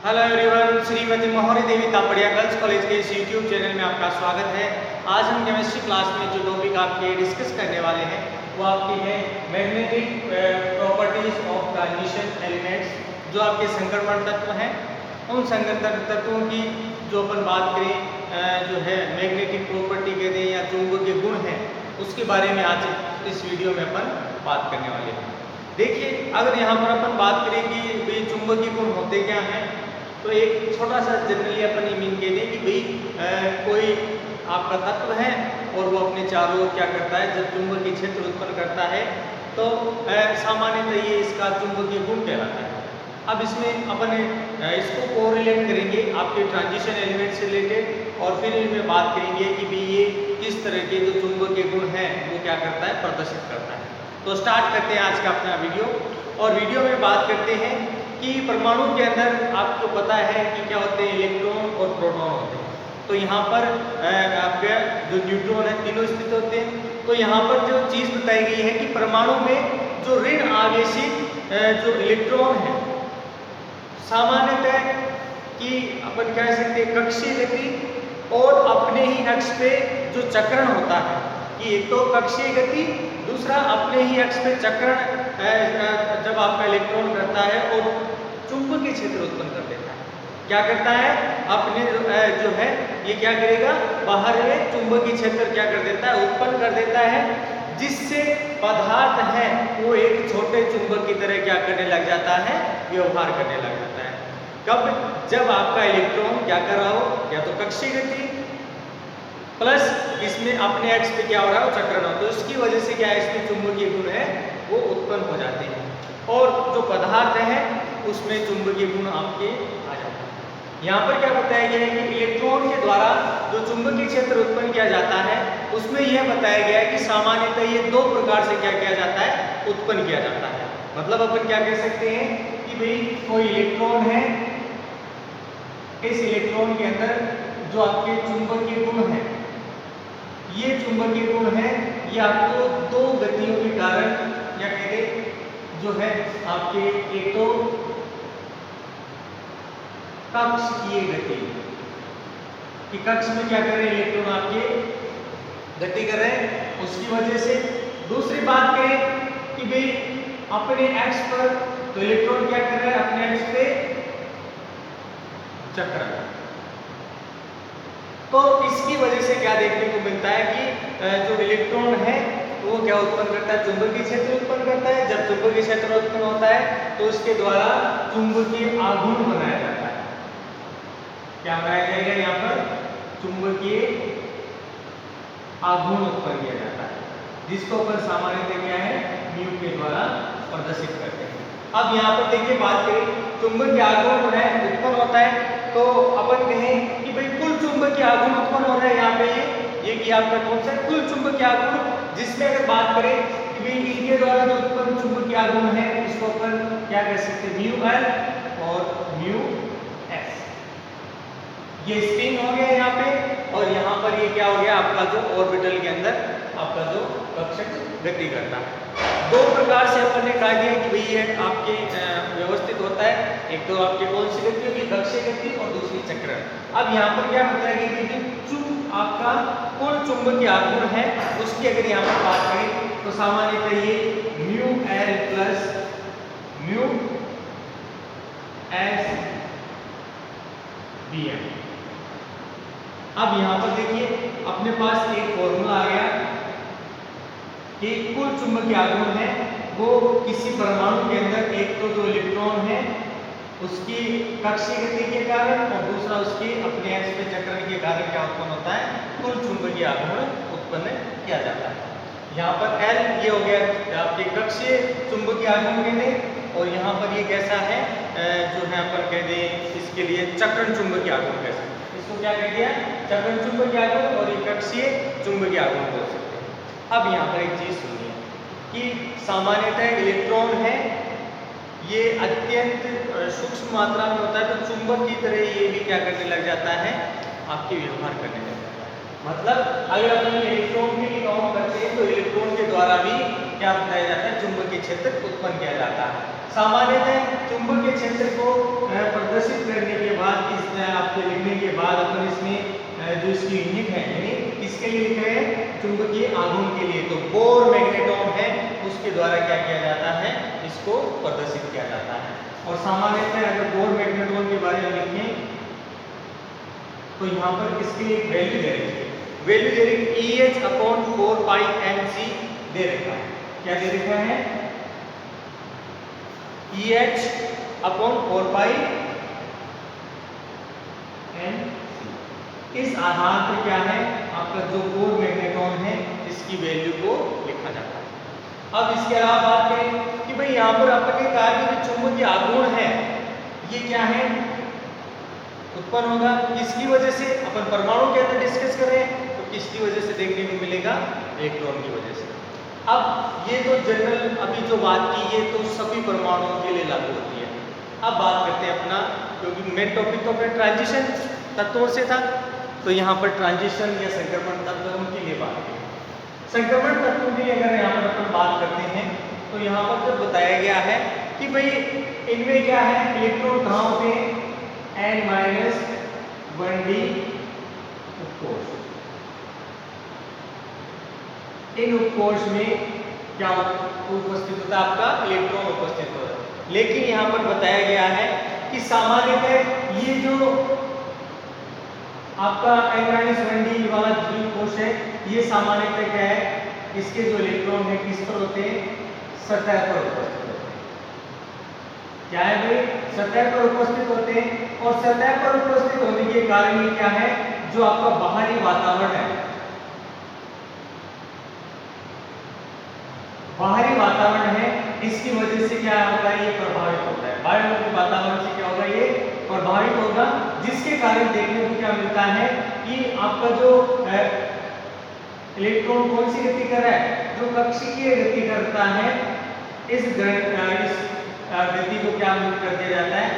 Hello everyone, Shrimati मोहरी देवी Tapadia girls college के इस यूट्यूब चैनल में आपका स्वागत है। आज हम केमिस्ट्री क्लास में जो टॉपिक आपके डिस्कस करने वाले हैं वो आपकी है magnetic properties of transition elements. जो आपके संक्रमण तत्व हैं उन संक्रमण तत्वों की जो अपन बात करें जो है मैग्नेटिक प्रॉपर्टी कहते हैं या चुंबकीय गुण हैं उसके बारे में आज इस वीडियो में अपन बात करने वाले हैं। देखिए, अगर यहाँ पर अपन बात करें कि भाई चुंबकीय गुण होते क्या हैं, तो एक छोटा सा जनरली अपन ये मीन कह दें कि भाई कोई आपका तत्व है और वो अपने चारों ओर क्या करता है, जब चुंबकीय क्षेत्र उत्पन्न करता है तो सामान्यतः ये इसका चुंबकीय गुण कहलाता है। अब इसमें अपन इसको कोरिलेट करेंगे आपके ट्रांजिशन एलिमेंट से रिलेटेड और फिर इनमें बात करेंगे कि भाई ये किस तरह के जो चुंबकीय गुण हैं वो क्या करता है, प्रदर्शित करता है। तो स्टार्ट करते हैं आज का अपना वीडियो। और वीडियो में बात करते हैं कि परमाणु के अंदर आपको पता है कि क्या होते हैं, इलेक्ट्रॉन और प्रोटॉन होते हैं। तो यहाँ पर आपके जो न्यूट्रॉन है तीनों स्थित होते हैं। तो यहाँ पर जो चीज़ बताई गई है कि परमाणु में जो ऋण आवेशित जो इलेक्ट्रॉन है सामान्यतः कि अपन कह सकते हैं कक्षीय गति और अपने ही अक्ष पे जो चक्रण होता है कि एक तो कक्षीय गति, दूसरा अपने ही अक्ष पे चक्रण जब आपका इलेक्ट्रॉन करता है और चुंबकीय क्षेत्र उत्पन्न कर देता है। क्या करता है, अपने जो है ये क्या करेगा, बाहर में चुंबकीय क्षेत्र क्या कर देता है, उत्पन्न कर देता है, जिससे पदार्थ है वो एक छोटे चुंबक की तरह क्या करने लग जाता है, व्यवहार करने लग जाता है। कब, जब आपका इलेक्ट्रॉन क्या कर रहा हो, या तो कक्षीय गति प्लस इसमें अपने एक्स पे क्या हो रहा है, चक्रण हो, तो इसकी वजह से क्या है, इसमें चुंबकीय गुण है वो उत्पन्न हो जाते हैं और जो पदार्थ है उसमें चुंबकीय गुण आपके आ जाते हैं। यहाँ पर क्या बताया गया है कि इलेक्ट्रॉन के द्वारा जो चुंबकीय क्षेत्र उत्पन्न किया जाता है उसमें यह बताया गया है कि सामान्यतः ये दो प्रकार से क्या किया जाता है, उत्पन्न किया जाता है। मतलब अपन क्या कह सकते हैं कि भाई कोई इलेक्ट्रॉन है, इस इलेक्ट्रॉन के अंदर जो आपके चुंबकीय गुण है, ये चुंबकीय गुण है, ये आपको दो गतियों के कारण क्या कहते जो है आपके, एक तो कक्षीय गति कि कक्ष में क्या कर रहे हैं इलेक्ट्रॉन आपके गति कर रहे हैं, उसकी वजह से। दूसरी बात करें कि भाई अपने एक्स पर तो इलेक्ट्रॉन क्या कर रहा है, अपने एक्स पे चक्र, तो इसकी वजह से क्या देखने को मिलता है कि जो इलेक्ट्रॉन है वो क्या उत्पन्न करता है, चुंबकीय क्षेत्र उत्पन्न करता है। जब चुंबकीय क्षेत्र उत्पन्न होता है तो उसके द्वारा चुंबकीय आघूर्ण बनाया जाता है। क्या बनाया जाएगा, यहाँ पर चुंबकीय आघूर्ण उत्पन्न किया जाता है, जिसको अपन सामान्यतः क्या है, म्यू के द्वारा प्रदर्शित करते हैं। अब यहाँ पर देखिए, बात करें चुंबकीय आघूर्ण है उत्पन्न होता है, तो अपन कहें कि भाई कुल चुंबकीय आघूर्ण उत्पन्न हो रहा है यहाँ पे ये कि आपका कौन सा कुल चुंबकीय आघूर्ण, जिसमें अगर बात करें कि भाई इनके द्वारा जो उत्पन्न चुंबकीय आघूर्ण है इसको अपन क्या कह सकते हैं, म्यू एल और म्यू एस। ये स्पिन हो गया यहाँ पे और यहाँ पर ये क्या हो गया, आपका जो ऑर्बिटल के अंदर आपका जो कक्षक गति करता है। दो प्रकार से अपन ने कहा दिया कि भाई ये आपके व्यवस्थित होता है, एक तो आपके कौन सी गति होगी, कक्षीय गति, और दूसरी चक्रण। अब यहाँ पर क्या बताया गया कि आपका कुल चुंबकीय आघूर्ण है उसकी अगर यहाँ पर बात करें तो सामान्यतः ये mu L plus mu S B M. अब यहाँ पर देखिए अपने पास एक फॉर्मूला आ गया कि कुल चुंबकीय आघूर्ण है वो किसी परमाणु के अंदर एक तो जो इलेक्ट्रॉन है उसकी कक्षीय गति के कारण और दूसरा उसके अपने एक्स पे चक्रण के कारण क्या उत्पन्न होता है, कुल चुंबकीय आघूर्ण उत्पन्न किया जाता है। यहाँ पर एल ये हो गया आपके कक्षीय चुंबकीय आघूर्ण कहते हैं और यहाँ पर ये कैसा है जो है अपन कह दें इसके लिए चक्रण चुंबकीय आघूर्ण कह सकते हैं। इसको क्या कह दिया, चक्रण चुंबकीय आघूर्ण और ये कक्षीय चुंबकीय आघूर्ण बोल सकते हैं। अब यहाँ पर एक चीज सुनिए कि सामान्यतः इलेक्ट्रॉन है ये अत्यंत सूक्ष्म मात्रा में होता है, तो चुंबक की तरह ये भी क्या करने लग जाता है, आपके व्यवहार करने लग जाता है। मतलब अगर अपन इलेक्ट्रॉन के लिए काउंट करते हैं तो इलेक्ट्रॉन के द्वारा भी क्या बताया जाता है, चुंबकीय क्षेत्र उत्पन्न किया जाता है। सामान्यतः चुंबकीय क्षेत्र को प्रदर्शित करने के बाद अपन इसमें जो इसकी यूनिट है यानी किसके लिए लिख रहे हैं, चुंबकीय आघूर्ण के लिए, तो बोर मैग्नेट्रॉन है उसके द्वारा क्या किया जाता है, इसको प्रदर्शित किया जाता है। और सामान्यतः अगर बोर मैग्नेट्रॉन के बारे में लिखें तो यहाँ पर इसकी एक वैल्यू दे रखी है, वैल्यू दे रखी EH/4πmc दे रखा है। क्या दे रखा है, EH/4πmc। इस आधार पर क्या है आपका जो बोर मैग्नेट्रॉन है इसकी वैल्यू को लिखा जाता है। अब इसके अलावा बात करें कि भाई यहाँ पर आपने कहा कि जो चुंबकीय आघूर्ण है ये क्या है, उत्पन्न होगा किसकी वजह से, अपन परमाणु के अंदर डिस्कस कर रहे हैं तो किसकी वजह से देखने को मिलेगा, इलेक्ट्रॉन की वजह से। अब ये तो जनरल अभी जो बात की ये तो सभी परमाणुओं के लिए लागू होती है। अब बात करते हैं अपना, क्योंकि मेन टॉपिक तो अपने ट्रांजिशन तत्वों से था, तो यहाँ पर ट्रांजिशन या संक्रमण तत्वों के लिए बात करें। संक्रमण तत्वों की अगर यहाँ पर अपन बात करते हैं तो यहाँ पर जो बताया गया है कि भाई इनमें क्या है, इलेक्ट्रॉन कहाँ होते हैं, n-1d उपकोष। इन उपकोष में क्या उपस्थित होता है, आपका इलेक्ट्रॉन उपस्थित होता है। लेकिन यहाँ पर बताया गया है कि सामान्यतः ये जो आपका n-1d वाला द्विकोष है ये सामान्यतः क्या है, इसके जो इलेक्ट्रॉन है किस पर होते हैं, सतह पर उपस्थित होते हैं। क्या है भाई, सतह पर उपस्थित होते हैं। और सतह पर उपस्थित होने के कारण ये क्या है, जो आपका बाहरी वातावरण है, बाहरी वातावरण है इसकी वजह से क्या होगा, ये प्रभावित होता है। बाहरी वातावरण से क्या होगा, ये प्रभावित होगा, जिसके कारण देखने को क्या मिलता है कि आपका जो इलेक्ट्रॉन कौन सी गति कर रहा है, जो कक्षीय गति करता है, इस गति को क्या कर दिया जाता है,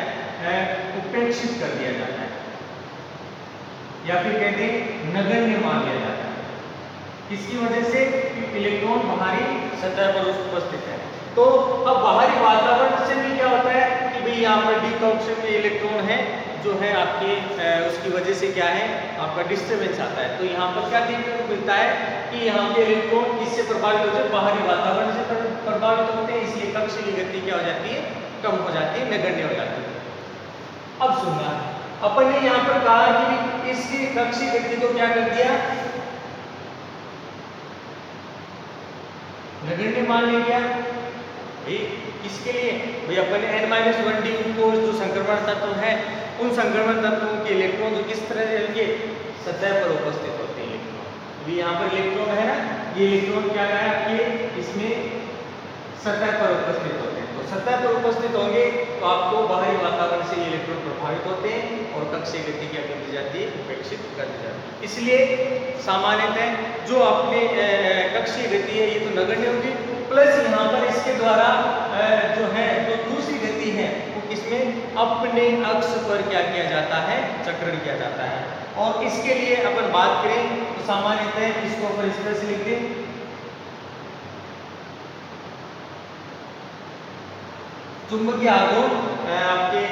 उपेक्षित कर दिया जाता है, या फिर कहते हैं नगण्य मान लिया जाता है। इसकी वजह से इलेक्ट्रॉन बाहरी सतह पर उपस्थित है। तो अब बाहरी वातावरण से भी क्या होता है कि भाई यहाँ पर डी कक्षीय में इलेक्ट्रॉन है जो है आपके उसकी वजह से क्या है, आपका डिस्टर्बेंस आता है। तो यहाँ पर क्या देखने को मिलता है कि यहाँ के इलेक्ट्रॉन किससे प्रभावित होते हैं, बाहरी वातावरण से प्रभावित होते हैं, इसलिए कक्षीय गति क्या हो जाती है, कम हो जाती है, नगण्य हो जाती है। अब सुनना, अपन ने यहाँ पर कहा कि इसकी कक्षीय गति को क्या कर दिया, नगण्य मान ले गया। किसके लिए भाई, अपन n-1d उपकोष जो संक्रमण तत्व है, उन संक्रमण तत्वों के इलेक्ट्रॉन जो किस तरह रहेंगे, सतह पर उपस्थित होते हैं इलेक्ट्रॉन। अभी यहाँ पर इलेक्ट्रॉन है ना, ये इलेक्ट्रॉन क्या है आपके इसमें सतह पर उपस्थित होते हैं। तो सतह पर उपस्थित होंगे तो आपको बाहरी वातावरण से ये इलेक्ट्रॉन प्रभावित होते हैं और कक्षीय गति क्या कर दी जाती है, उपेक्षित कर दी जाती है। इसलिए सामान्यतः जो अपने कक्षीय गति है ये तो नगण्य होगी, प्लस यहाँ पर इसके द्वारा जो है जो दूसरी गति है वो किसमें, अपने अक्ष पर क्या किया जाता है, चक्रण किया जाता है। और इसके लिए अपन बात करें तो सामान्यतः इसको अपन इस तरह से लिख दें, चुंबकीय आघूर्ण आपके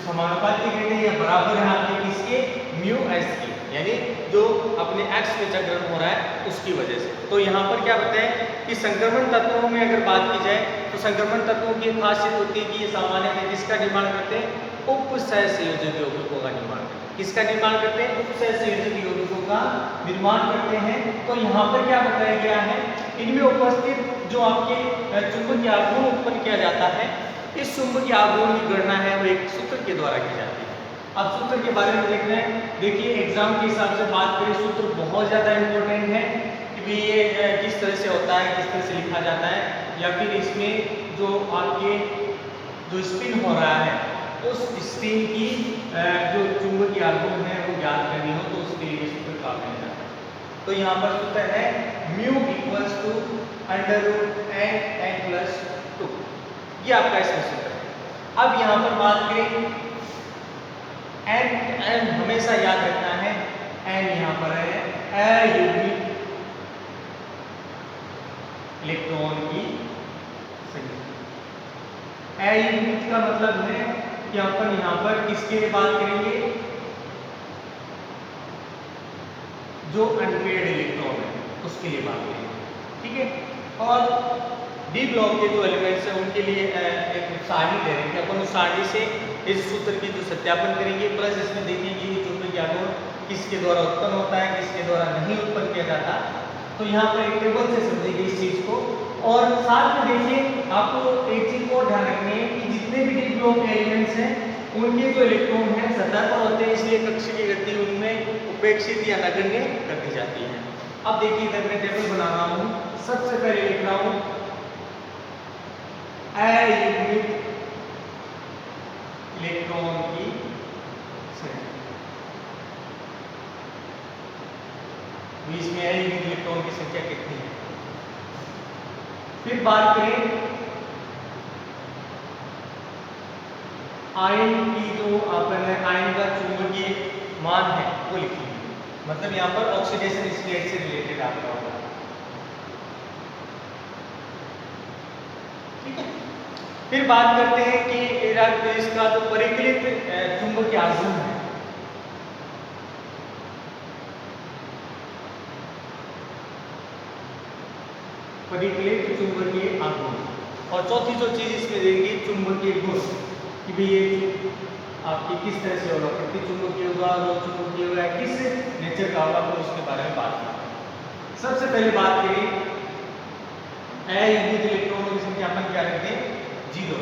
समानुपाती कहते हैं या बराबर है आपके किसके, μs की, यानी जो अपने x में चक्रण हो रहा है उसकी वजह से। तो यहाँ पर क्या बताएं कि संक्रमण तत्वों में अगर बात की जाए तो संक्रमण तत्वों की खासियत होती है कि ये सामान्यतः किसका निर्माण करते हैं, उपसहसंयोजक यौगिकों का निर्माण करते हैं। किसका निर्माण करते हैं, उपसहसंयोजक यौगिकों का निर्माण करते हैं। तो यहाँ पर क्या बताया गया है, इनमें उपस्थित जो आपके चुंबकीय आघूर्ण उत्पन्न किया जाता है, इस चुंबकीय आघूर्ण की गणना है वो एक सूत्र के द्वारा की जाती है। अब सूत्र के बारे में देख रहे हैं, देखिए एग्जाम के हिसाब से बात करें सूत्र बहुत ज़्यादा इम्पोर्टेंट है कि भी ये किस तरह से होता है, किस तरह से लिखा जाता है, या फिर इसमें जो आपके जो स्पिन हो रहा है उस स्पिन की जो चुंबकीय आघूर्ण है वो ज्ञात करनी हो तो उसके लिए सूत्र काम में जाता है। तो यहाँ पर सूत्र है μ = √n+2, ये आपका इसका सूत्र है। अब यहाँ पर बात करें n हमेशा याद रखना है, n यहाँ पर है अयुग्मित इलेक्ट्रॉन की संख्या। अयुग्मित का मतलब है कि अपन यहाँ पर किसके लिए बात करेंगे, जो अनपेयर्ड इलेक्ट्रॉन है उसके लिए बात करेंगे, ठीक है। और डी ब्लॉक के जो एलिमेंट्स हैं उनके लिए एक सारणी ले रहे हैं, अपन उस सारणी से इस सूत्र की जो सत्यापन करेंगे, प्लस इसमें देखेंगे कि चुंबकीय आघूर्ण किसके द्वारा उत्पन्न होता है, किसके द्वारा नहीं उत्पन्न किया जाता। तो यहाँ पर एक टेबल से समझेंगे इस चीज को। और साथ में देखिए आपको एक चीज को ध्यान रखनी है कि जितने भी डी ब्लॉक के एलिमेंट्स हैं उनके जो इलेक्ट्रॉन हैं सतह पर होते हैं, इसलिए कक्ष की गति उनमें उपेक्षित या नगण्य कर दी जाती है। अब देखिए इधर मैं टेबल बना रहा हूँ। सबसे पहले लिख रहा हूँ अयुग्मित इलेक्ट्रॉन की संख्या, इसमें अयुग्मित इलेक्ट्रॉन की संख्या कितनी है। फिर बात करें आयन की, जो अपन आयन का चुंबकीय मान है वो लिखेंगे, मतलब यहाँ पर ऑक्सीडेशन स्टेट से रिलेटेड आपका होगा, ठीक है। फिर बात करते हैं कि इसका जो परिकलित चुंबकीय आघूर्ण है, परिकलित चुंबकीय आघूर्ण। और चौथी जो चीज इसमें देंगे चुंबकीय गुण, कि भाई ये आपकी किस तरह से होगा, प्रति चुंबकीय होगा, लोह चुंबकीय होगा, किस नेचर का होगा, तो उसके बारे में बात करें। सबसे पहले बात करें अयुग्मित इलेक्ट्रॉनों की संख्या अपन क्या रखते हैं 0,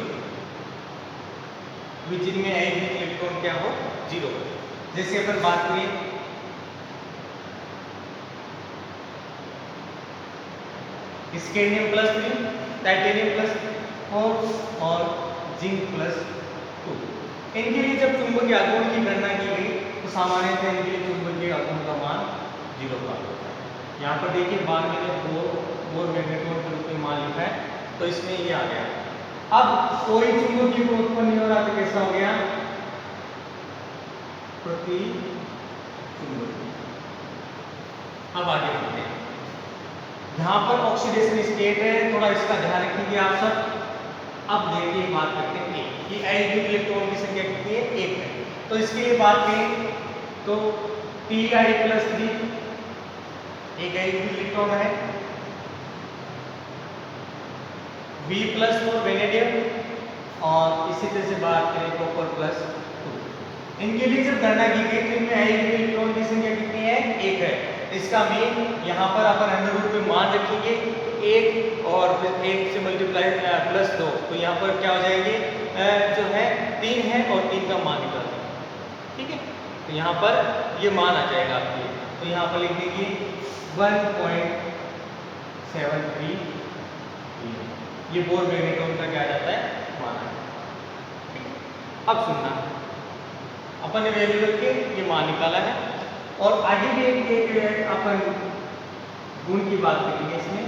जिनमें अयुग्मित इलेक्ट्रॉन क्या हो 0। जैसे अपन बात करें स्कैंडियम +3, टाइटेनियम +4 और जिंक +2। इनके लिए जब चुंबकीय आघूर्ण की गणना की गई तो सामान्यतः इनके लिए चुंबकीय आघूर्ण का मान 0 प्राप्त होता है। यहाँ पर देखिए बाद में बोर मैग्नेट्रॉन के रूप में मान लिखा है, तो इसमें ये आ गया। अब कोई चुंबकीय गुण उत्पन्न नहीं हो रहा तो कैसा हो गया प्रति चुंबकीय। अब आगे बढ़ते हैं, यहाँ पर ऑक्सीडेशन स्टेट है, थोड़ा इसका ध्यान रखिए आप सब। अब देखिए बात करते हैं कि अयुग्मित इलेक्ट्रॉन की संख्या कितनी है 1 है। तो इसके लिए बात करें तो Ti +3 एक अयुग्मित इलेक्ट्रॉन है, V+4 वेनेडियम और इसी तरह से बात करें कॉपर +2। इनके लिए जब गणना की गई तो इनमें अयुग्मित इलेक्ट्रॉन की संख्या कितनी है 1 है। इसका मीन यहाँ पर अपन अंडर रूट में मान रखेंगे 1 और फिर 1 से मल्टीप्लाई +2, तो यहाँ पर क्या हो जाएंगे जो है 3 है और 3 का मान निकाल देंगे, ठीक है। तो यहाँ पर ये मान आ जाएगा आपके, तो यहाँ पर लिख देंगे 1.73। ये बोर मैग्नेट्रॉन का क्या आ जाता है मान है, ठीक है। अब सुनना, अपन ने वैल्यू रख के ये मान निकाला है और आगे भी एक अपन गुण की बात करेंगे इसमें।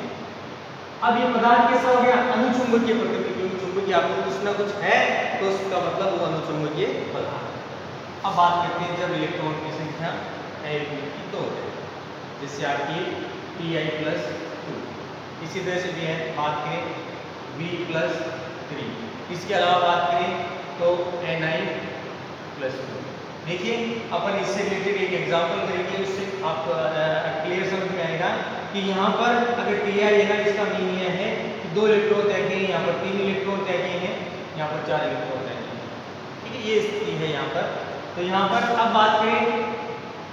अब ये पदार्थ कैसा हो गया अनुचुंबकीय प्रकृति, क्योंकि चुंबकीय आपको कुछ ना कुछ है तो उसका मतलब वो अनुचुंबकीय पदार्थ। अब बात करते हैं जब इलेक्ट्रॉन की संख्या अयुग्मित की 2 है, जिससे आपकी Pi+2। इसी तरह से भी है बात करें V+3। इसके अलावा बात करें तो Ni+2। देखिए अपन इससे रिलेटेड एक एग्जांपल करेंगे, उससे आपको क्लियर समझ में आएगा कि यहाँ पर अगर Ti है ना, इसका मीन यह है कि 2 इलेक्ट्रॉन तय किए हैं, यहाँ पर 3 इलेक्ट्रॉन तय किए हैं, यहाँ पर 4 इलेक्ट्रॉन तय किए हैं, ठीक है। ये स्थिति है यहाँ पर। तो यहाँ पर अब बात करें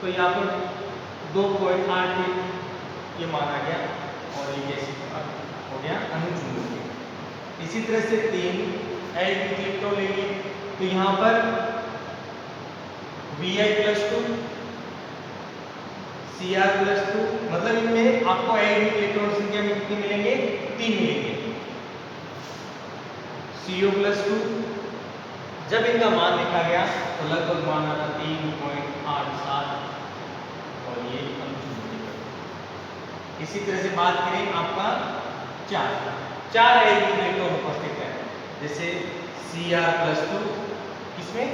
तो यहाँ पर 2.8 ये माना गया और ये कैसे हो गया अनुचुंबकीय। इसी तरह से 3 अयुग्मित इलेक्ट्रॉन लेंगे तो यहाँ पर Vi+2 Cr+2, मतलब इनमें आपको अयुग्मित इलेक्ट्रॉन संख्या में कितने मिलेंगे 3 मिलेंगे। Co+2 जब इनका मान देखा गया तो लगभग मान आता 3.87 और ये अनुचुंबकीय। इसी तरह से बात करें आपका 4 अयुग्मित इलेक्ट्रॉन उपस्थित है, जैसे Cr+2 इसमें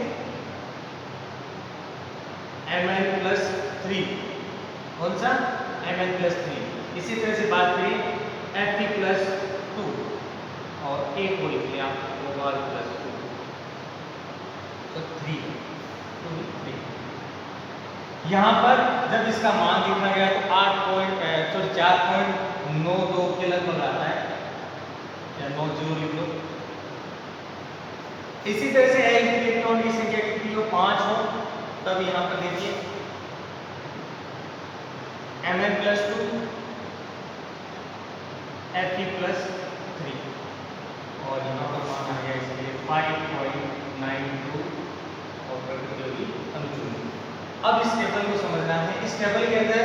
Mn+3, कौन सा Mn+3। इसी तरह से बात करें Fe+2 और एक को लिख लिया Ol+2, तो 3। यहाँ पर जब इसका मान देखा गया तो 4.92 के लगभग आता है, या 90 लिख लो। इसी तरह से L की इलेक्ट्रॉन की संख्या कितनी हो, 5 हो, तब यहाँ पर देखिए Mn+2 Fe+3 और यहाँ पर मान आ गया इसके लिए 5.92 और प्रकृति होगी अनुचुंबी। अब इस टेबल को समझना है। इस टेबल के अंदर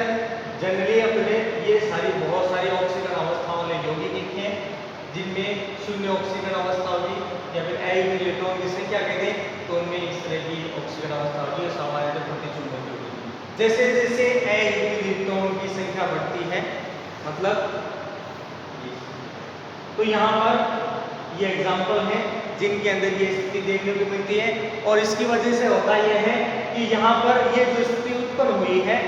जनरली अपने ये सारी बहुत सारी ऑक्सीजन अवस्था वाले यौगिक लिखे हैं, जिनमें शून्य ऑक्सीजन अवस्था होगी या फिर अयोग्य इलेक्ट्रॉन की संख्या कहते हैं, तो उनमें इस तरह की ऑक्सीजन अवस्था होगी और सामान्यतः प्रतिचुंबक होगी। जैसे जैसे अयोग्य इलेक्ट्रॉन की संख्या बढ़ती है, मतलब तो यहाँ पर ये एग्जाम्पल है जिनके अंदर ये स्थिति देखने को मिलती है। और इसकी वजह से होता यह है कि यहाँ पर ये जो स्थिति उत्पन्न हुई है,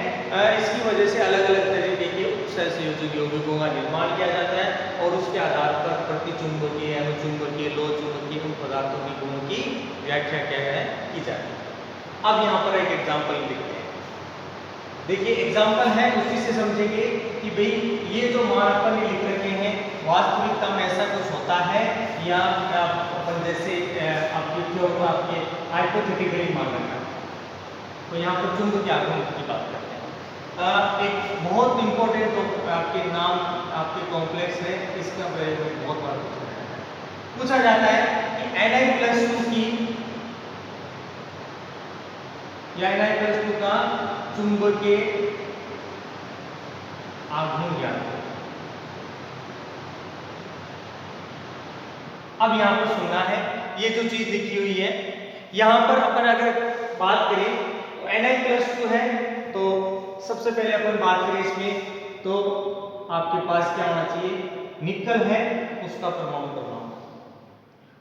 इसकी वजह से अलग अलग तरीके के सहसंयोजक यौगिकों का निर्माण किया जाता है और उसके आधार पर प्रतिचुंबकीय, अनुचुंबकीय, लोह चुंबकीय उन पदार्थों की गुणों की व्याख्या क्या है की जाती है। अब यहाँ पर एक एग्जाम्पल देखते हैं। देखिए एग्जाम्पल है, उसी से समझेंगे कि भाई ये जो मान अपन ने लिख रखे हैं वास्तविकता में ऐसा कुछ होता है या अपन जैसे आपके हाइपोथेटिकली मान रखा है। तो यहाँ पर चुंबकीय आघूर्ण की बात करते हैं। एक बहुत इंपॉर्टेंट आपके नाम आपके कॉम्प्लेक्स है, इसका प्रयोग बहुत बार पूछा जाता है कि Ni+2 की या Ni+2 का चुंबकीय आघूर्ण ज्ञात है। अब यहाँ पर सुनना है, ये जो चीज लिखी हुई है यहाँ पर अपन अगर बात करें तो Ni+2 है, तो सबसे पहले अपन बात करें इसमें तो आपके पास क्या होना चाहिए, निकल है उसका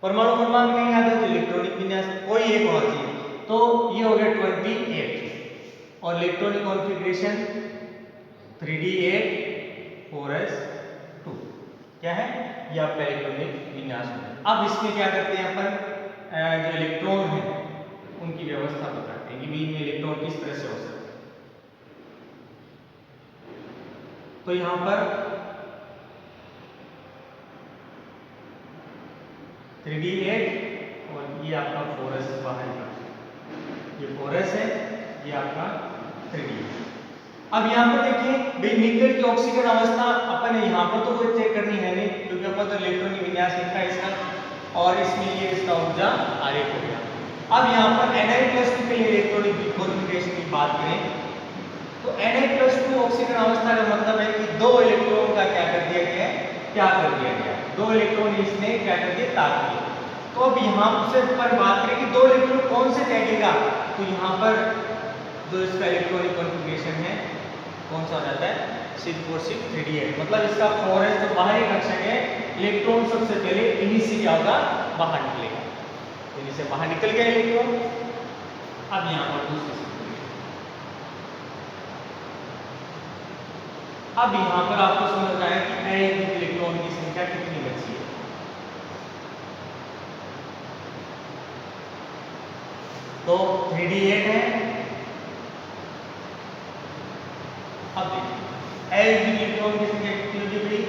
परमाणु क्रमांक नहीं याद है तो इलेक्ट्रॉनिक विन्यास कोई एक होना चाहिए। तो ये हो गया 28 और इलेक्ट्रॉनिक कॉन्फ़िगरेशन 3d8 4s2 क्या है, ये आपका इलेक्ट्रॉनिक विन्यास है। अब इसमें क्या करते हैं अपन, जो इलेक्ट्रॉन है उनकी व्यवस्था बताते हैं कि बीच में इलेक्ट्रॉन किस तरह से हो सकता है। तो यहाँ पर 3d8 और ये आपका 4s बाहर का, ये 4s है, ये आपका 3d8। अब यहाँ पर देखिए भाई निकल की ऑक्सीजन अवस्था अपन ने यहाँ पर तो कोई चेक करनी है नहीं, क्योंकि अपन तो इलेक्ट्रॉनिक विन्यास लिखा है इसका और इसमें ये इसका ऊर्जा आरेख हो गया। अब यहाँ पर Ni+2 के लिए इलेक्ट्रॉनिक कॉन्फ़िगरेशन की बात करें तो Na+2 ऑक्सीजन अवस्था का मतलब है कि दो इलेक्ट्रॉन का क्या कर दिया गया है, दो इलेक्ट्रॉन इसने क्या कर दिया, ताक दिया। तो अब यहाँ से पर बात करें कि दो इलेक्ट्रॉन कौन से त्यागेगा, तो यहाँ पर जो इसका इलेक्ट्रॉनिक कॉन्फ़िगरेशन है कौन सा हो जाता है, 646 मतलब इसका 4s जो बाहरी कक्षक है, इलेक्ट्रॉन सबसे पहले इन्हीं से क्या होगा, बाहर निकलेगा, इन्हीं से बाहर निकल गया इलेक्ट्रॉन। अब यहाँ पर दूसरी, अब यहाँ पर आपको समझ आया कि अयोग्य इलेक्ट्रॉन की संख्या कितनी बची है। तो 3d8 है। अब देखिए अयोग्य इलेक्ट्रॉन की संख्या कितनी होगी भाई,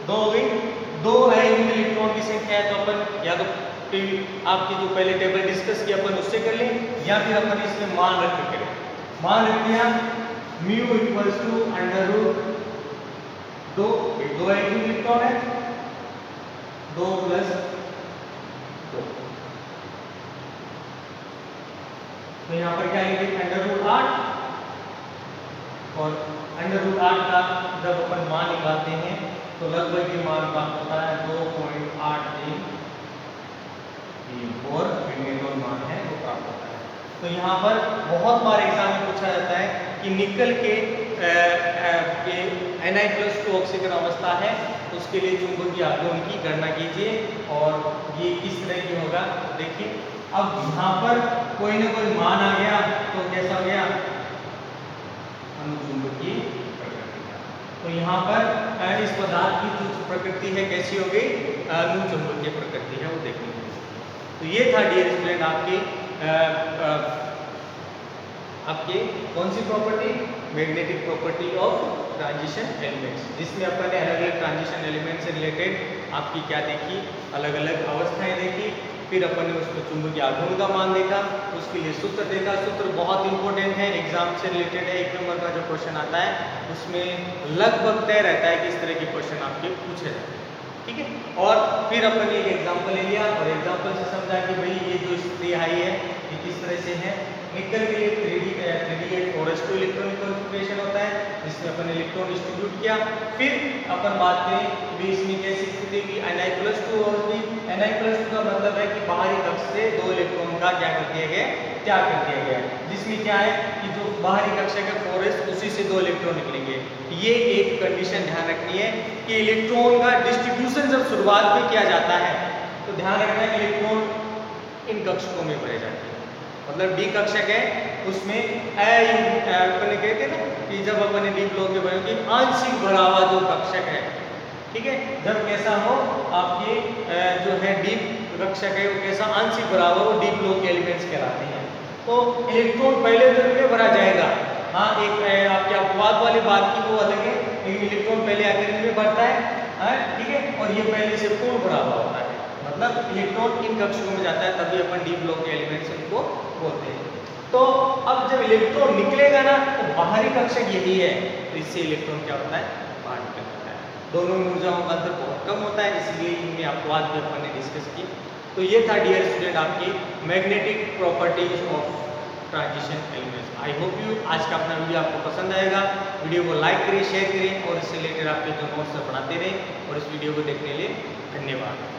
2 हो गई। 2 अयोग्य इलेक्ट्रॉन की संख्या है तो अपन या तो आपकी जो पहले टेबल डिस्कस किया अपन उससे कर लें या फिर अपन इसमें मान रख के करें। मान रख दिया μ = √2, 2 अयोग्य इलेक्ट्रॉन है, 2 + 2, तो यहाँ पर क्या लिखेंगे √8 और √8 का जब अपन मान निकालते हैं तो लगभग ये मान प्राप्त होता है 2.83 और मैग्नेटॉन मान है वो प्राप्त होता है। तो यहाँ पर बहुत बार एग्जाम में पूछा जाता है कि निकल के Ni+2 ऑक्सीजन अवस्था है उसके लिए चुंबकीय आघूर्ण की गणना कीजिए और ये किस तरह की होगा। देखिए अब यहाँ पर कोई ना कोई मान आ गया तो कैसा हो गया, अनुचुंबकीय प्रकृति का। तो यहाँ पर इस पदार्थ की जो प्रकृति है कैसी हो गई, अनुचुंबकीय प्रकृति है, वो देखने को मिलती है। तो ये था डियर स्टूडेंट आपके आपके कौन सी property, magnetic property of transition elements, जिसमें अपन ने अलग अलग ट्रांजिशन एलिमेंट से रिलेटेड आपकी क्या देखी, अलग अलग अवस्थाएं देखी। फिर अपन ने उसको चुंबकीय आघूर्ण का मान देखा, उसके लिए सूत्र देखा। सूत्र बहुत इंपॉर्टेंट है, एग्जाम से रिलेटेड है, 1 नंबर का जो क्वेश्चन आता है उसमें लगभग तय रहता है कि इस तरह के क्वेश्चन आपके पूछे जाते हैं, ठीक है। और फिर अपन ने एक एग्जाम्पल ले लिया और एग्जाम्पल से समझा कि भाई ये जो स्थिति आई है ये किस तरह से है। निकल के लिए 3D8 4s2 इलेक्ट्रॉनिक कॉन्फ़िगरेशन होता है, जिसमें अपन ने इलेक्ट्रॉन डिस्ट्रीब्यूट किया। फिर अपन बात करें कि इसमें कैसी स्थिति की Ni+2 होगी। Ni+2 का मतलब है कि बाहरी कक्ष से 2 इलेक्ट्रॉन का क्या कर दिया गया, त्याग कर दिया गया, जिसमें क्या है कि जो बाहरी कक्षा का 4s उसी से 2 इलेक्ट्रॉन निकलेंगे। ये एक कंडीशन ध्यान रखनी है कि इलेक्ट्रॉन का डिस्ट्रीब्यूशन जब शुरुआत में किया जाता है तो ध्यान रखना है कि इलेक्ट्रॉन इन कक्षकों में भरे जाते हैं। मतलब डी कक्षक है उसमें अपन कहते हैं ना कि जब अपन डी ब्लॉक के भरे कि आंशिक भरा हुआ जो कक्षक है, ठीक है, जब कैसा हो आपके जो है डी कक्षक है वो कैसा आंशिक भरा हुआ, वो डी ब्लॉक के एलिमेंट्स कहलाते हैं। तो इलेक्ट्रॉन पहले तो में भरा जाएगा, हाँ एक आपके अपवाद वाली बात की वो अलग है, लेकिन इलेक्ट्रॉन पहले आकर इनमें बढ़ता है, ठीक है, और ये पहले से पूर्ण भरा हुआ होता है। मतलब इलेक्ट्रॉन इन कक्षकों में जाता है तभी अपन डी ब्लॉक के एलिमेंट्स इनको बोलते हैं। तो अब जब इलेक्ट्रॉन निकलेगा ना तो बाहरी कक्षक यही है, तो इससे इलेक्ट्रॉन क्या होता है, बाहर निकल जाता है। दोनों में ऊर्जाओं का अंतर बहुत कम होता है, इसलिए इनमें अपवाद भी अपन ने डिस्कस की। तो ये था डियर स्टूडेंट आपकी magnetic properties of transition elements. I hope you आज का अपना वीडियो आपको पसंद आएगा। वीडियो को लाइक करें, शेयर करें और इससे रिलेटेड आपके जो नोट्स है पढ़ाते रहें। और इस वीडियो को देखने के लिए धन्यवाद।